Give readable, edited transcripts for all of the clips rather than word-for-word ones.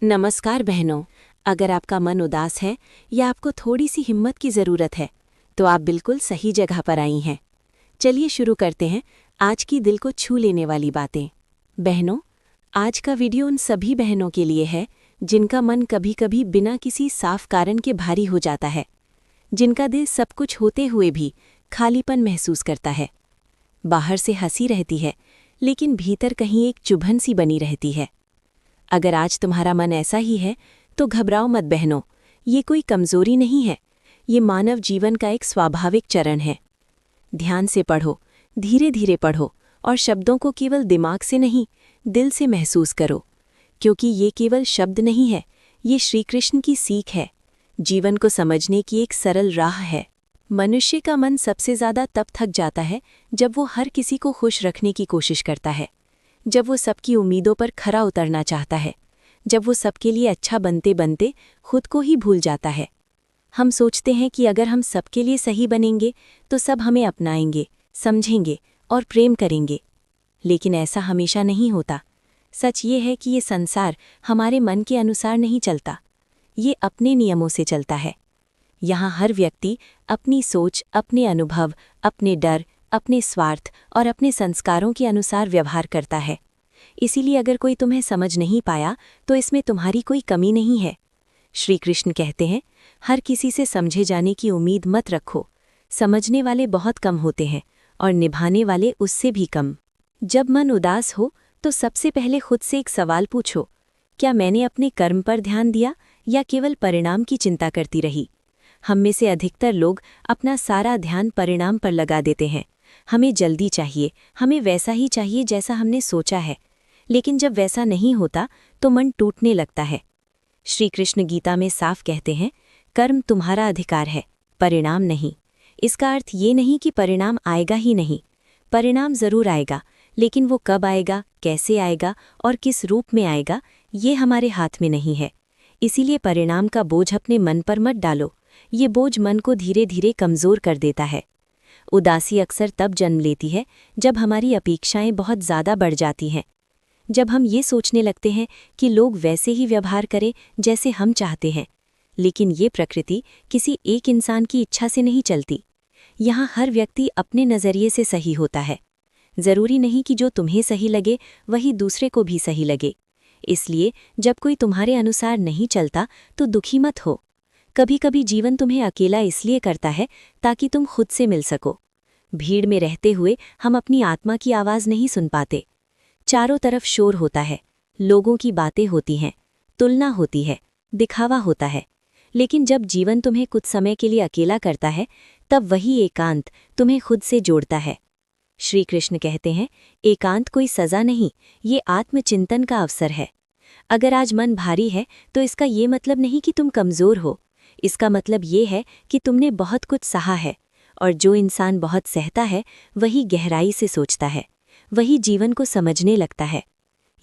नमस्कार बहनों। अगर आपका मन उदास है या आपको थोड़ी सी हिम्मत की ज़रूरत है तो आप बिल्कुल सही जगह पर आई हैं। चलिए शुरू करते हैं आज की दिल को छू लेने वाली बातें। बहनों, आज का वीडियो उन सभी बहनों के लिए है जिनका मन कभी कभी बिना किसी साफ कारण के भारी हो जाता है, जिनका दिल सब कुछ होते हुए भी खालीपन महसूस करता है। बाहर से हंसी रहती है लेकिन भीतर कहीं एक चुभन सी बनी रहती है। अगर आज तुम्हारा मन ऐसा ही है तो घबराओ मत बहनों, ये कोई कमज़ोरी नहीं है, ये मानव जीवन का एक स्वाभाविक चरण है। ध्यान से पढ़ो, धीरे धीरे पढ़ो और शब्दों को केवल दिमाग से नहीं, दिल से महसूस करो, क्योंकि ये केवल शब्द नहीं है, ये श्री कृष्ण की सीख है, जीवन को समझने की एक सरल राह है। मनुष्य का मन सबसे ज़्यादा तब थक जाता है जब वो हर किसी को खुश रखने की कोशिश करता है, जब वो सबकी उम्मीदों पर खरा उतरना चाहता है, जब वो सबके लिए अच्छा बनते बनते खुद को ही भूल जाता है। हम सोचते हैं कि अगर हम सबके लिए सही बनेंगे तो सब हमें अपनाएंगे, समझेंगे और प्रेम करेंगे, लेकिन ऐसा हमेशा नहीं होता। सच ये है कि ये संसार हमारे मन के अनुसार नहीं चलता, ये अपने नियमों से चलता है। यहाँ हर व्यक्ति अपनी सोच, अपने अनुभव, अपने डर, अपने स्वार्थ और अपने संस्कारों के अनुसार व्यवहार करता है। इसीलिए अगर कोई तुम्हें समझ नहीं पाया तो इसमें तुम्हारी कोई कमी नहीं है। श्री कृष्ण कहते हैं, हर किसी से समझे जाने की उम्मीद मत रखो। समझने वाले बहुत कम होते हैं और निभाने वाले उससे भी कम। जब मन उदास हो तो सबसे पहले खुद से एक सवाल पूछो, क्या मैंने अपने कर्म पर ध्यान दिया या केवल परिणाम की चिंता करती रही? हम में से अधिकतर लोग अपना सारा ध्यान परिणाम पर लगा देते हैं। हमें जल्दी चाहिए, हमें वैसा ही चाहिए जैसा हमने सोचा है, लेकिन जब वैसा नहीं होता तो मन टूटने लगता है। श्री कृष्ण गीता में साफ कहते हैं, कर्म तुम्हारा अधिकार है, परिणाम नहीं। इसका अर्थ ये नहीं कि परिणाम आएगा ही नहीं, परिणाम ज़रूर आएगा, लेकिन वो कब आएगा, कैसे आएगा और किस रूप में आएगा, ये हमारे हाथ में नहीं है। इसीलिए परिणाम का बोझ अपने मन पर मत डालो, ये बोझ मन को धीरे धीरे कमज़ोर कर देता है। उदासी अक्सर तब जन्म लेती है जब हमारी अपेक्षाएं बहुत ज़्यादा बढ़ जाती हैं, जब हम ये सोचने लगते हैं कि लोग वैसे ही व्यवहार करें जैसे हम चाहते हैं। लेकिन ये प्रकृति किसी एक इंसान की इच्छा से नहीं चलती। यहाँ हर व्यक्ति अपने नज़रिए से सही होता है। ज़रूरी नहीं कि जो तुम्हें सही लगे वही दूसरे को भी सही लगे। इसलिए जब कोई तुम्हारे अनुसार नहीं चलता तो दुखी मत हो। कभी कभी जीवन तुम्हें अकेला इसलिए करता है ताकि तुम खुद से मिल सको। भीड़ में रहते हुए हम अपनी आत्मा की आवाज़ नहीं सुन पाते। चारों तरफ शोर होता है, लोगों की बातें होती हैं, तुलना होती है, दिखावा होता है, लेकिन जब जीवन तुम्हें कुछ समय के लिए अकेला करता है तब वही एकांत तुम्हें खुद से जोड़ता है। श्री कृष्ण कहते हैं, एकांत कोई सज़ा नहीं, ये आत्मचिंतन का अवसर है। अगर आज मन भारी है तो इसका ये मतलब नहीं कि तुम कमज़ोर हो, इसका मतलब ये है कि तुमने बहुत कुछ सहा है, और जो इंसान बहुत सहता है वही गहराई से सोचता है, वही जीवन को समझने लगता है।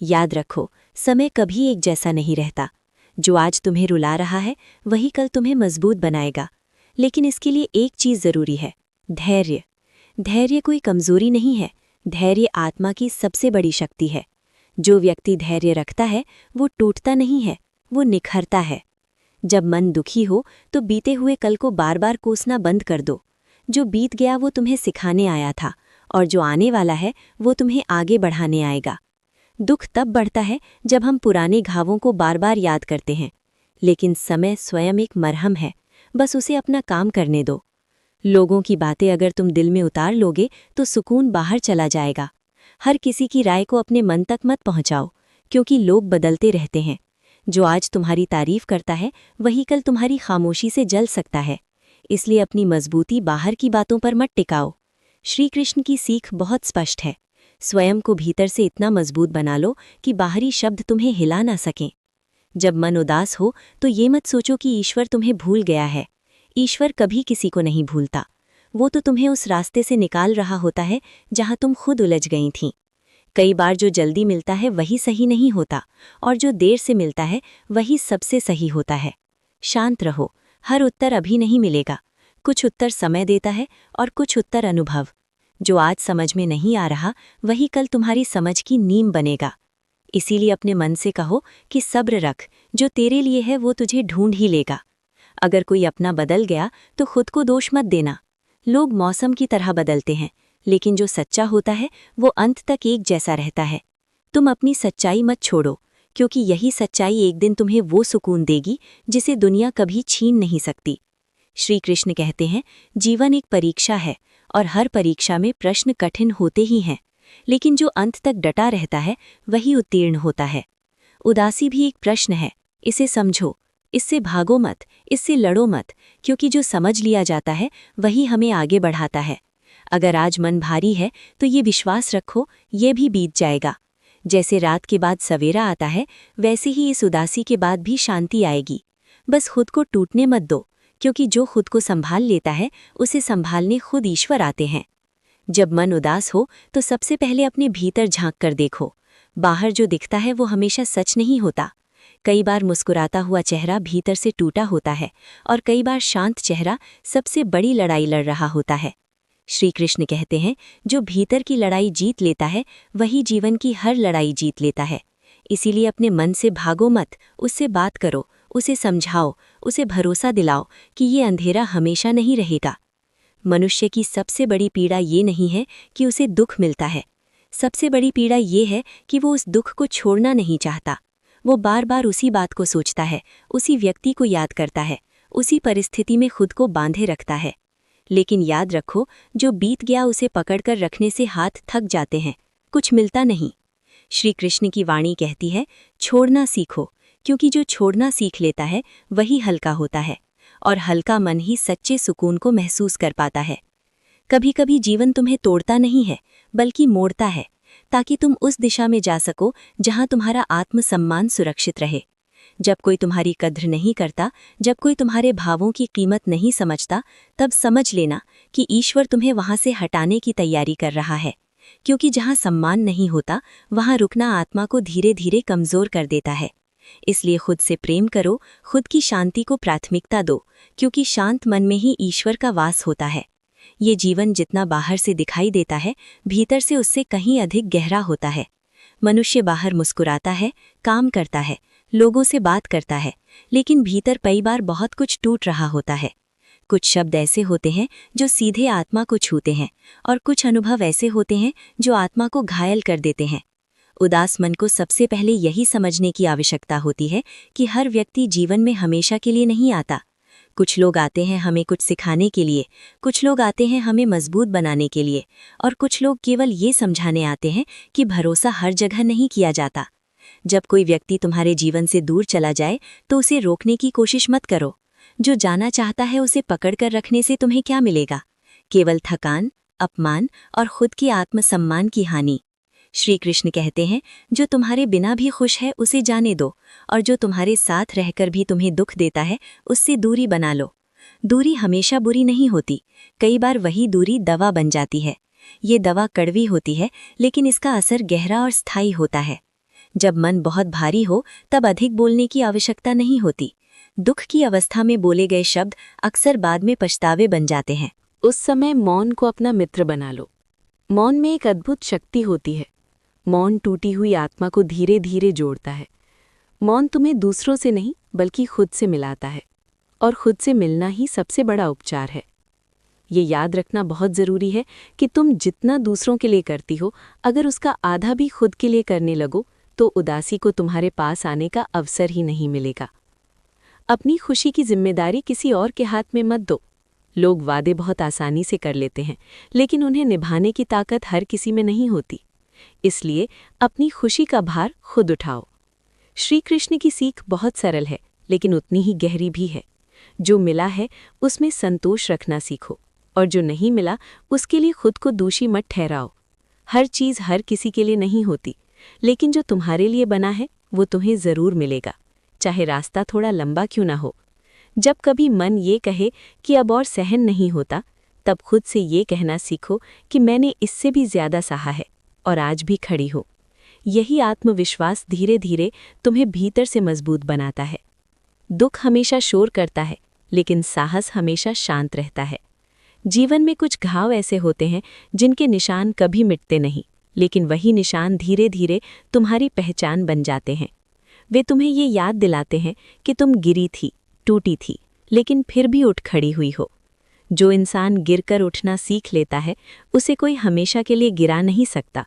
याद रखो, समय कभी एक जैसा नहीं रहता। जो आज तुम्हें रुला रहा है वही कल तुम्हें मजबूत बनाएगा। लेकिन इसके लिए एक चीज़ ज़रूरी है, धैर्य। धैर्य कोई कमज़ोरी नहीं है, धैर्य आत्मा की सबसे बड़ी शक्ति है। जो व्यक्ति धैर्य रखता है वो टूटता नहीं है, वो निखरता है। जब मन दुखी हो तो बीते हुए कल को बार बार कोसना बंद कर दो। जो बीत गया वो तुम्हें सिखाने आया था, और जो आने वाला है वो तुम्हें आगे बढ़ाने आएगा। दुख तब बढ़ता है जब हम पुराने घावों को बार बार याद करते हैं, लेकिन समय स्वयं एक मरहम है, बस उसे अपना काम करने दो। लोगों की बातें अगर तुम दिल में उतार लोगे तो सुकून बाहर चला जाएगा। हर किसी की राय को अपने मन तक मत पहुंचाओ, क्योंकि लोग बदलते रहते हैं। जो आज तुम्हारी तारीफ करता है वही कल तुम्हारी खामोशी से जल सकता है। इसलिए अपनी मजबूती बाहर की बातों पर मत टिकाओ। श्री कृष्ण की सीख बहुत स्पष्ट है, स्वयं को भीतर से इतना मजबूत बना लो कि बाहरी शब्द तुम्हें हिला ना सकें। जब मन उदास हो तो ये मत सोचो कि ईश्वर तुम्हें भूल गया है। ईश्वर कभी किसी को नहीं भूलता, वो तो तुम्हें उस रास्ते से निकाल रहा होता है जहाँ तुम खुद उलझ गई थीं। कई बार जो जल्दी मिलता है वही सही नहीं होता, और जो देर से मिलता है वही सबसे सही होता है। शांत रहो, हर उत्तर अभी नहीं मिलेगा। कुछ उत्तर समय देता है और कुछ उत्तर अनुभव। जो आज समझ में नहीं आ रहा वही कल तुम्हारी समझ की नींव बनेगा। इसीलिए अपने मन से कहो कि सब्र रख, जो तेरे लिए है वो तुझे ढूंढ ही लेगा। अगर कोई अपना बदल गया तो खुद को दोष मत देना। लोग मौसम की तरह बदलते हैं, लेकिन जो सच्चा होता है वो अंत तक एक जैसा रहता है। तुम अपनी सच्चाई मत छोड़ो, क्योंकि यही सच्चाई एक दिन तुम्हें वो सुकून देगी जिसे दुनिया कभी छीन नहीं सकती। श्री कृष्ण कहते हैं, जीवन एक परीक्षा है और हर परीक्षा में प्रश्न कठिन होते ही हैं, लेकिन जो अंत तक डटा रहता है वही उत्तीर्ण होता है। उदासी भी एक प्रश्न है, इसे समझो, इससे भागो मत, इससे लड़ो मत, क्योंकि जो समझ लिया जाता है वही हमें आगे बढ़ाता है। अगर आज मन भारी है तो ये विश्वास रखो, ये भी बीत जाएगा। जैसे रात के बाद सवेरा आता है, वैसे ही इस उदासी के बाद भी शांति आएगी। बस खुद को टूटने मत दो, क्योंकि जो खुद को संभाल लेता है उसे संभालने खुद ईश्वर आते हैं। जब मन उदास हो तो सबसे पहले अपने भीतर झांक कर देखो। बाहर जो दिखता है वो हमेशा सच नहीं होता। कई बार मुस्कुराता हुआ चेहरा भीतर से टूटा होता है, और कई बार शांत चेहरा सबसे बड़ी लड़ाई लड़ रहा होता है। श्री कृष्ण कहते हैं, जो भीतर की लड़ाई जीत लेता है वही जीवन की हर लड़ाई जीत लेता है। इसीलिए अपने मन से भागो मत, उससे बात करो, उसे समझाओ, उसे भरोसा दिलाओ कि ये अंधेरा हमेशा नहीं रहेगा। मनुष्य की सबसे बड़ी पीड़ा ये नहीं है कि उसे दुख मिलता है, सबसे बड़ी पीड़ा ये है कि वो उस दुख को छोड़ना नहीं चाहता। वो बार बार उसी बात को सोचता है, उसी व्यक्ति को याद करता है, उसी परिस्थिति में खुद को बांधे रखता है। लेकिन याद रखो, जो बीत गया उसे पकड़कर रखने से हाथ थक जाते हैं, कुछ मिलता नहीं। श्री कृष्ण की वाणी कहती है, छोड़ना सीखो, क्योंकि जो छोड़ना सीख लेता है वही हल्का होता है, और हल्का मन ही सच्चे सुकून को महसूस कर पाता है। कभी कभी जीवन तुम्हें तोड़ता नहीं है, बल्कि मोड़ता है, ताकि तुम उस दिशा में जा सको जहां तुम्हारा आत्मसम्मान सुरक्षित रहे। जब कोई तुम्हारी कद्र नहीं करता, जब कोई तुम्हारे भावों की कीमत नहीं समझता, तब समझ लेना कि ईश्वर तुम्हें वहां से हटाने की तैयारी कर रहा है। क्योंकि जहां सम्मान नहीं होता, वहां रुकना आत्मा को धीरे धीरे कमजोर कर देता है। इसलिए खुद से प्रेम करो, खुद की शांति को प्राथमिकता दो, क्योंकि शांत मन में ही ईश्वर का वास होता है। ये जीवन जितना बाहर से दिखाई देता है, भीतर से उससे कहीं अधिक गहरा होता है। मनुष्य बाहर मुस्कुराता है, काम करता है, लोगों से बात करता है, लेकिन भीतर कई बार बहुत कुछ टूट रहा होता है। कुछ शब्द ऐसे होते हैं जो सीधे आत्मा को छूते हैं, और कुछ अनुभव ऐसे होते हैं जो आत्मा को घायल कर देते हैं। उदास मन को सबसे पहले यही समझने की आवश्यकता होती है कि हर व्यक्ति जीवन में हमेशा के लिए नहीं आता। कुछ लोग आते हैं हमें कुछ सिखाने के लिए, कुछ लोग आते हैं हमें मजबूत बनाने के लिए, और कुछ लोग केवल ये समझाने आते हैं कि भरोसा हर जगह नहीं किया जाता। जब कोई व्यक्ति तुम्हारे जीवन से दूर चला जाए तो उसे रोकने की कोशिश मत करो। जो जाना चाहता है उसे पकड़कर रखने से तुम्हें क्या मिलेगा? केवल थकान, अपमान और खुद के आत्मसम्मान की हानि। श्री कृष्ण कहते हैं, जो तुम्हारे बिना भी खुश है उसे जाने दो, और जो तुम्हारे साथ रहकर भी तुम्हें दुख देता है उससे दूरी बना लो। दूरी हमेशा बुरी नहीं होती, कई बार वही दूरी दवा बन जाती है। ये दवा कड़वी होती है, लेकिन इसका असर गहरा और स्थायी होता है। जब मन बहुत भारी हो तब अधिक बोलने की आवश्यकता नहीं होती। दुख की अवस्था में बोले गए शब्द अक्सर बाद में पछतावे बन जाते हैं। उस समय मौन को अपना मित्र बना लो। मौन में एक अद्भुत शक्ति होती है। मौन टूटी हुई आत्मा को धीरे धीरे जोड़ता है। मौन तुम्हें दूसरों से नहीं बल्कि खुद से मिलाता है, और खुद से मिलना ही सबसे बड़ा उपचार है। ये याद रखना बहुत ज़रूरी है कि तुम जितना दूसरों के लिए करती हो, अगर उसका आधा भी खुद के लिए करने लगो तो उदासी को तुम्हारे पास आने का अवसर ही नहीं मिलेगा। अपनी खुशी की जिम्मेदारी किसी और के हाथ में मत दो। लोग वादे बहुत आसानी से कर लेते हैं, लेकिन उन्हें निभाने की ताकत हर किसी में नहीं होती। इसलिए अपनी खुशी का भार खुद उठाओ। श्री कृष्ण की सीख बहुत सरल है, लेकिन उतनी ही गहरी भी है। जो मिला है उसमें संतोष रखना सीखो, और जो नहीं मिला उसके लिए खुद को दोषी मत ठहराओ। हर चीज़ हर किसी के लिए नहीं होती, लेकिन जो तुम्हारे लिए बना है वो तुम्हें ज़रूर मिलेगा, चाहे रास्ता थोड़ा लंबा क्यों ना हो। जब कभी मन ये कहे कि अब और सहन नहीं होता, तब खुद से ये कहना सीखो कि मैंने इससे भी ज़्यादा सहा है और आज भी खड़ी हो। यही आत्मविश्वास धीरे धीरे तुम्हें भीतर से मजबूत बनाता है। दुख हमेशा शोर करता है, लेकिन साहस हमेशा शांत रहता है। जीवन में कुछ घाव ऐसे होते हैं जिनके निशान कभी मिटते नहीं, लेकिन वही निशान धीरे धीरे तुम्हारी पहचान बन जाते हैं। वे तुम्हें ये याद दिलाते हैं कि तुम गिरी थी, टूटी थी, लेकिन फिर भी उठ खड़ी हुई हो। जो इंसान गिरकर उठना सीख लेता है, उसे कोई हमेशा के लिए गिरा नहीं सकता।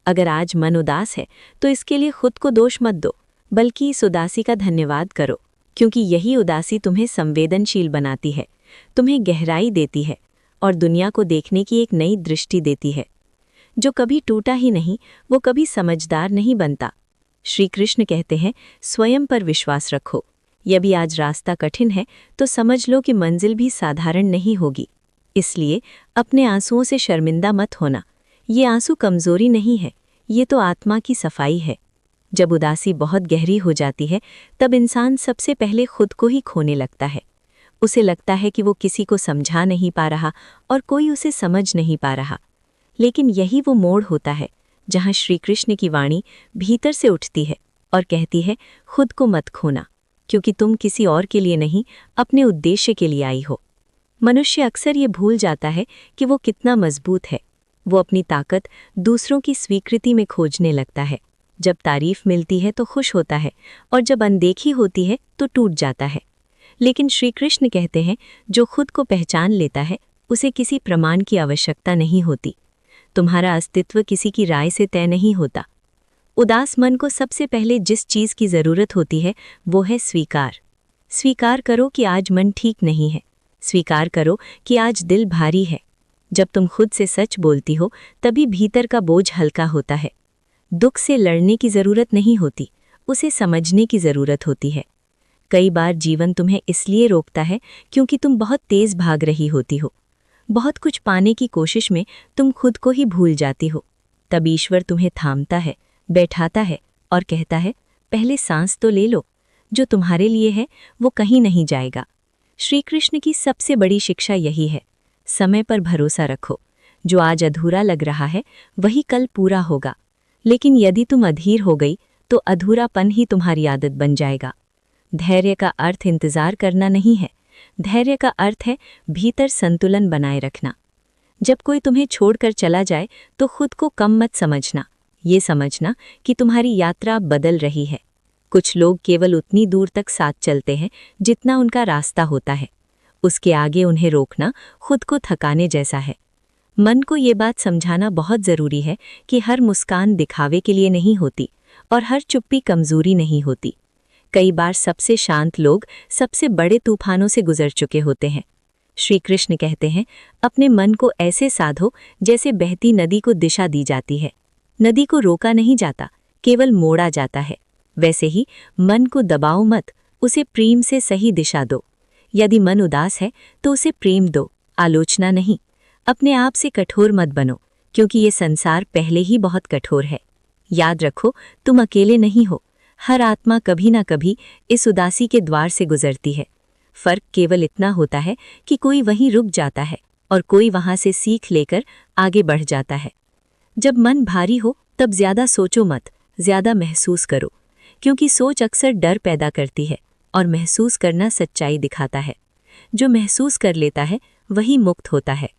अगर आज मन उदास है तो इसके लिए खुद को दोष मत दो, बल्कि इस उदासी का धन्यवाद करो, क्योंकि यही उदासी तुम्हें संवेदनशील बनाती है, तुम्हें गहराई देती है और दुनिया को देखने की एक नई दृष्टि देती है। जो कभी टूटा ही नहीं, वो कभी समझदार नहीं बनता। श्री कृष्ण कहते हैं, स्वयं पर विश्वास रखो। यदि आज रास्ता कठिन है तो समझ लो कि मंजिल भी साधारण नहीं होगी। इसलिए अपने आंसुओं से शर्मिंदा मत होना। ये आंसू कमजोरी नहीं है, ये तो आत्मा की सफाई है। जब उदासी बहुत गहरी हो जाती है, तब इंसान सबसे पहले खुद को ही खोने लगता है। उसे लगता है कि वो किसी को समझा नहीं पा रहा और कोई उसे समझ नहीं पा रहा। लेकिन यही वो मोड़ होता है जहाँ श्री कृष्ण की वाणी भीतर से उठती है और कहती है, खुद को मत खोना, क्योंकि तुम किसी और के लिए नहीं, अपने उद्देश्य के लिए आई हो। मनुष्य अक्सर ये भूल जाता है कि वो कितना मजबूत है। वो अपनी ताकत दूसरों की स्वीकृति में खोजने लगता है। जब तारीफ मिलती है तो खुश होता है और जब अनदेखी होती है तो टूट जाता है। लेकिन श्री कृष्ण कहते हैं, जो खुद को पहचान लेता है उसे किसी प्रमाण की आवश्यकता नहीं होती। तुम्हारा अस्तित्व किसी की राय से तय नहीं होता। उदास मन को सबसे पहले जिस चीज की जरूरत होती है वो है स्वीकार। स्वीकार करो कि आज मन ठीक नहीं है। स्वीकार करो कि आज दिल भारी है। जब तुम खुद से सच बोलती हो तभी भीतर का बोझ हल्का होता है। दुख से लड़ने की जरूरत नहीं होती, उसे समझने की जरूरत होती है। कई बार जीवन तुम्हें इसलिए रोकता है क्योंकि तुम बहुत तेज भाग रही होती हो। बहुत कुछ पाने की कोशिश में तुम खुद को ही भूल जाती हो। तब ईश्वर तुम्हें थामता है, बैठाता है और कहता है, पहले सांस तो ले लो। जो तुम्हारे लिए है वो कहीं नहीं जाएगा। श्री कृष्ण की सबसे बड़ी शिक्षा यही है, समय पर भरोसा रखो। जो आज अधूरा लग रहा है वही कल पूरा होगा। लेकिन यदि तुम अधीर हो गई तो अधूरापन ही तुम्हारी आदत बन जाएगा। धैर्य का अर्थ इंतजार करना नहीं है। धैर्य का अर्थ है भीतर संतुलन बनाए रखना। जब कोई तुम्हें छोड़कर चला जाए तो खुद को कम मत समझना। ये समझना कि तुम्हारी यात्रा बदल रही है। कुछ लोग केवल उतनी दूर तक साथ चलते हैं जितना उनका रास्ता होता है। उसके आगे उन्हें रोकना खुद को थकाने जैसा है। मन को ये बात समझाना बहुत ज़रूरी है कि हर मुस्कान दिखावे के लिए नहीं होती और हर चुप्पी कमज़ोरी नहीं होती। कई बार सबसे शांत लोग सबसे बड़े तूफानों से गुजर चुके होते हैं। श्री कृष्ण कहते हैं, अपने मन को ऐसे साधो जैसे बहती नदी को दिशा दी जाती है। नदी को रोका नहीं जाता, केवल मोड़ा जाता है। वैसे ही मन को दबाओ मत, उसे प्रेम से सही दिशा दो। यदि मन उदास है तो उसे प्रेम दो, आलोचना नहीं। अपने आप से कठोर मत बनो, क्योंकि ये संसार पहले ही बहुत कठोर है। याद रखो, तुम अकेले नहीं हो। हर आत्मा कभी ना कभी इस उदासी के द्वार से गुजरती है। फर्क केवल इतना होता है कि कोई वहीं रुक जाता है और कोई वहां से सीख लेकर आगे बढ़ जाता है। जब मन भारी हो तब ज्यादा सोचो मत, ज्यादा महसूस करो, क्योंकि सोच अक्सर डर पैदा करती है और महसूस करना सच्चाई दिखाता है। जो महसूस कर लेता है वही मुक्त होता है।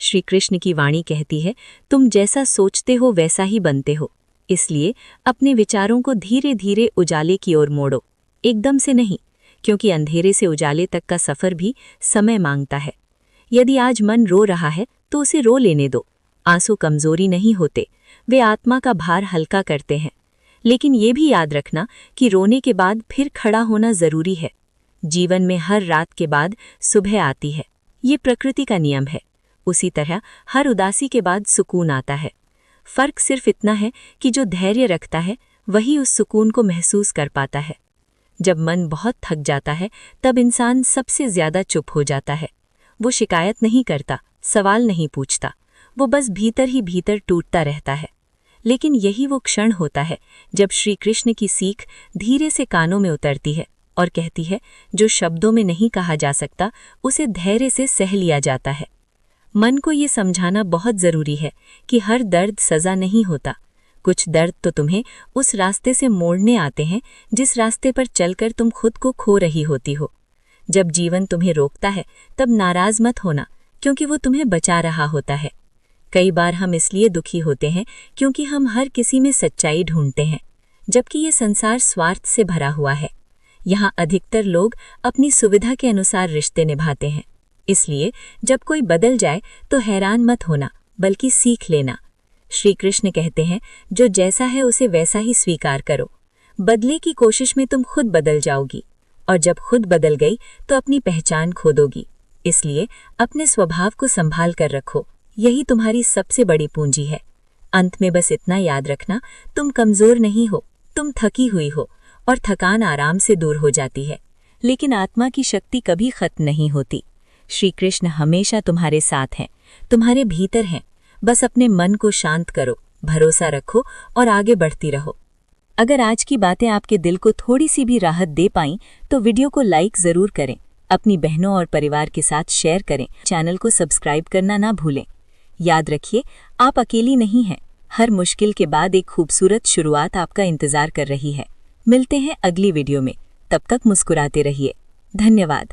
श्री कृष्ण की वाणी कहती है, तुम जैसा सोचते हो वैसा ही बनते हो। इसलिए अपने विचारों को धीरे धीरे उजाले की ओर मोड़ो, एकदम से नहीं, क्योंकि अंधेरे से उजाले तक का सफर भी समय मांगता है। यदि आज मन रो रहा है तो उसे रो लेने दो। आंसू कमजोरी नहीं होते, वे आत्मा का भार हल्का करते हैं। लेकिन ये भी याद रखना कि रोने के बाद फिर खड़ा होना जरूरी है। जीवन में हर रात के बाद सुबह आती है, ये प्रकृति का नियम है। उसी तरह हर उदासी के बाद सुकून आता है। फर्क सिर्फ इतना है कि जो धैर्य रखता है वही उस सुकून को महसूस कर पाता है। जब मन बहुत थक जाता है तब इंसान सबसे ज्यादा चुप हो जाता है। वो शिकायत नहीं करता, सवाल नहीं पूछता, वो बस भीतर ही भीतर टूटता रहता है। लेकिन यही वो क्षण होता है जब श्री कृष्ण की सीख धीरे से कानों में उतरती है और कहती है, जो शब्दों में नहीं कहा जा सकता उसे धैर्य से सह लिया जाता है। मन को ये समझाना बहुत जरूरी है कि हर दर्द सजा नहीं होता। कुछ दर्द तो तुम्हें उस रास्ते से मोड़ने आते हैं जिस रास्ते पर चलकर तुम खुद को खो रही होती हो। जब जीवन तुम्हें रोकता है तब नाराज मत होना, क्योंकि वो तुम्हें बचा रहा होता है। कई बार हम इसलिए दुखी होते हैं क्योंकि हम हर किसी में सच्चाई ढूंढते हैं, जबकि ये संसार स्वार्थ से भरा हुआ है। यहाँ अधिकतर लोग अपनी सुविधा के अनुसार रिश्ते निभाते हैं। इसलिए जब कोई बदल जाए तो हैरान मत होना, बल्कि सीख लेना। श्री कृष्ण कहते हैं, जो जैसा है उसे वैसा ही स्वीकार करो। बदले की कोशिश में तुम खुद बदल जाओगी, और जब खुद बदल गई तो अपनी पहचान खो दोगी। इसलिए अपने स्वभाव को संभाल कर रखो, यही तुम्हारी सबसे बड़ी पूंजी है। अंत में बस इतना याद रखना, तुम कमजोर नहीं हो, तुम थकी हुई हो, और थकान आराम से दूर हो जाती है। लेकिन आत्मा की शक्ति कभी खत्म नहीं होती। श्री कृष्ण हमेशा तुम्हारे साथ हैं, तुम्हारे भीतर हैं। बस अपने मन को शांत करो, भरोसा रखो और आगे बढ़ती रहो। अगर आज की बातें आपके दिल को थोड़ी सी भी राहत दे पाईं, तो वीडियो को लाइक जरूर करें, अपनी बहनों और परिवार के साथ शेयर करें, चैनल को सब्सक्राइब करना ना भूलें। याद रखिए, आप अकेली नहीं हैं। हर मुश्किल के बाद एक खूबसूरत शुरुआत आपका इंतजार कर रही है। मिलते हैं अगली वीडियो में, तब तक मुस्कुराते रहिए। धन्यवाद।